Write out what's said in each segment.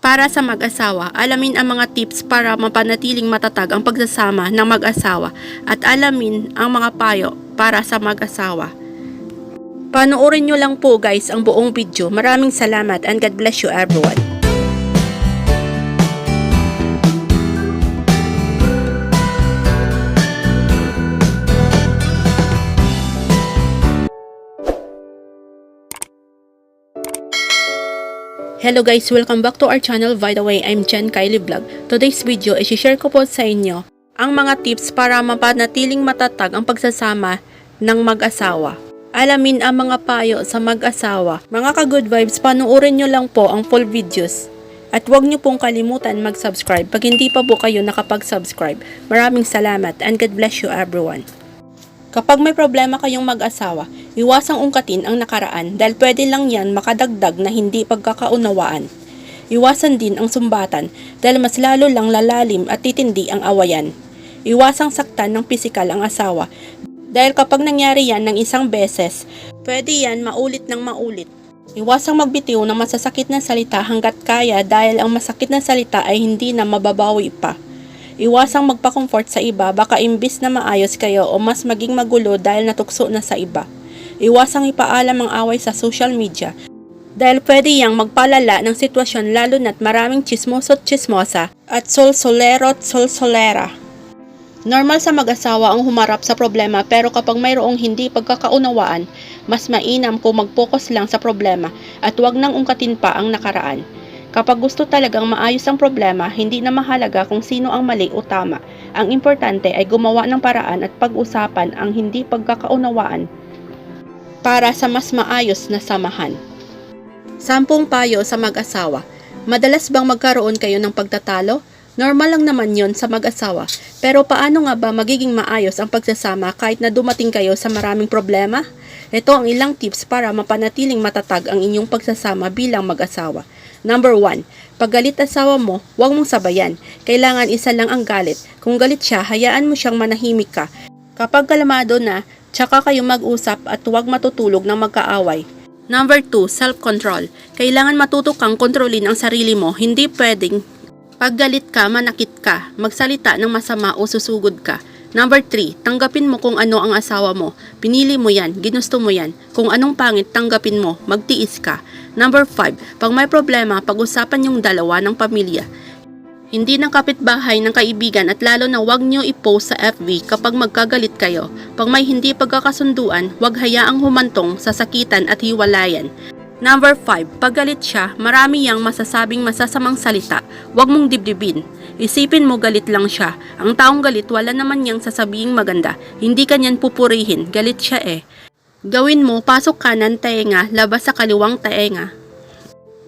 Para sa mag-asawa, alamin ang mga tips para mapanatiling matatag ang pagsasama ng mag-asawa at alamin ang mga payo para sa mag-asawa. Panoorin nyo lang po guys ang buong video. Maraming salamat and God bless you everyone. Hello guys, welcome back to our channel. By the way, I'm Jen Kylie Vlog. Today's video, i-share ko po sa inyo ang mga tips para mapanatiling matatag ang pagsasama ng mag-asawa. Alamin ang mga payo sa mag-asawa. Mga ka-good vibes, panoorin nyo lang po ang full videos. At huwag nyo pong kalimutan mag-subscribe pag hindi pa po kayo nakapag-subscribe. Maraming salamat and God bless you everyone. Kapag may problema kayong mag-asawa, iwasang ungkatin ang nakaraan dahil pwede lang yan makadagdag na hindi pagkakaunawaan. Iwasan din ang sumbatan dahil mas lalo lang lalalim at titindi ang awayan. Iwasang saktan ng pisikal ang asawa dahil kapag nangyari yan ng isang beses, pwede yan maulit ng maulit. Iwasang magbitiw ng masasakit na salita hanggat kaya dahil ang masakit na salita ay hindi na mababawi pa. Iwasang magpa-comfort sa iba, baka imbis na maayos kayo o mas maging magulo dahil natukso na sa iba. Iwasang ipaalam ang away sa social media dahil pwede yang magpalala ng sitwasyon lalo na't maraming chismoso't chismosa at solsolero't solsolera. Normal sa mag-asawa ang humarap sa problema pero kapag mayroong hindi pagkakaunawaan, mas mainam kung mag-focus lang sa problema at huwag nang ungkatin pa ang nakaraan. Kapag gusto talagang maayos ang problema, hindi na mahalaga kung sino ang mali o tama. Ang importante ay gumawa ng paraan at pag-usapan ang hindi pagkakaunawaan para sa mas maayos na samahan. 10 payo sa mag-asawa. Madalas bang magkaroon kayo ng pagtatalo? Normal lang naman yon sa mag-asawa. Pero paano nga ba magiging maayos ang pagsasama kahit na dumating kayo sa maraming problema? Ito ang ilang tips para mapanatiling matatag ang inyong pagsasama bilang mag-asawa. Number 1. Pag galit asawa mo, huwag mong sabayan. Kailangan isa lang ang galit. Kung galit siya, hayaan mo siyang manahimik ka. Kapag kalmado na, tsaka kayo mag-usap at huwag matutulog ng magkaaway. Number 2. Self-control. Kailangan matuto kang kontrolin ang sarili mo. Hindi pwedeng pag galit ka, manakit ka, magsalita ng masama o susugod ka. Number 3. Tanggapin mo kung ano ang asawa mo. Pinili mo yan, ginusto mo yan. Kung anong pangit, tanggapin mo, magtiis ka. Number 5. Pag may problema, pag-usapan yung dalawa ng pamilya. Hindi ng kapitbahay, ng kaibigan at lalo na wag nyo i-post sa FB kapag magkagalit kayo. Pag may hindi pagkakasunduan, wag hayaang humantong sa sakitan at hiwalayan. Number 5. Pag galit siya, marami yang masasabing masasamang salita. Wag mong dibdibin. Isipin mo galit lang siya. Ang taong galit wala naman yang sasabing maganda. Hindi kanyan pupurihin. Galit siya eh. Gawin mo, pasok kanan taenga, labas sa kaliwang taenga.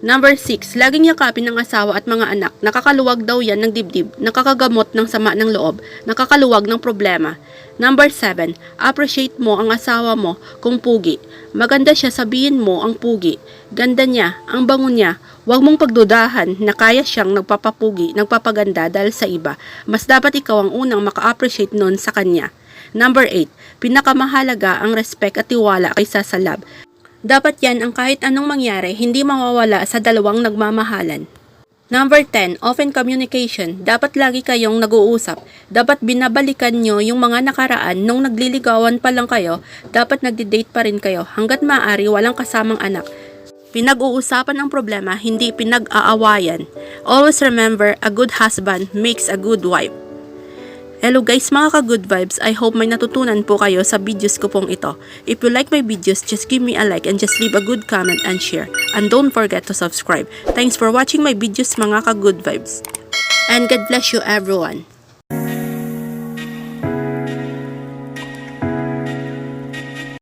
Number 6. Laging yakapin ng asawa at mga anak. Nakakaluwag daw yan ng dibdib. Nakakagamot ng sama ng loob. Nakakaluwag ng problema. Number 7. Appreciate mo ang asawa mo kung pugi. Maganda siya, sabihin mo ang pugi. Ganda niya, ang bango niya. Huwag mong pagdudahan na kaya siyang nagpapapugi, nagpapaganda dahil sa iba. Mas dapat ikaw ang unang maka-appreciate nun sa kanya. Number 8. Pinakamahalaga ang respect at tiwala kaysa sa love. Dapat yan ang kahit anong mangyari, hindi mawawala sa dalawang nagmamahalan. Number 10. Open communication. Dapat lagi kayong nag-uusap. Dapat binabalikan nyo yung mga nakaraan nung nagliligawan pa lang kayo. Dapat nagdi-date pa rin kayo. Hanggat maaari, walang kasamang anak. Pinag-uusapan ang problema, hindi pinag-aawayan. Always remember, a good husband makes a good wife. Hello guys, mga ka-good vibes. I hope may natutunan po kayo sa videos ko pong ito. If you like my videos, just give me a like and just leave a good comment and share. And don't forget to subscribe. Thanks for watching my videos, mga ka-good vibes. And God bless you everyone.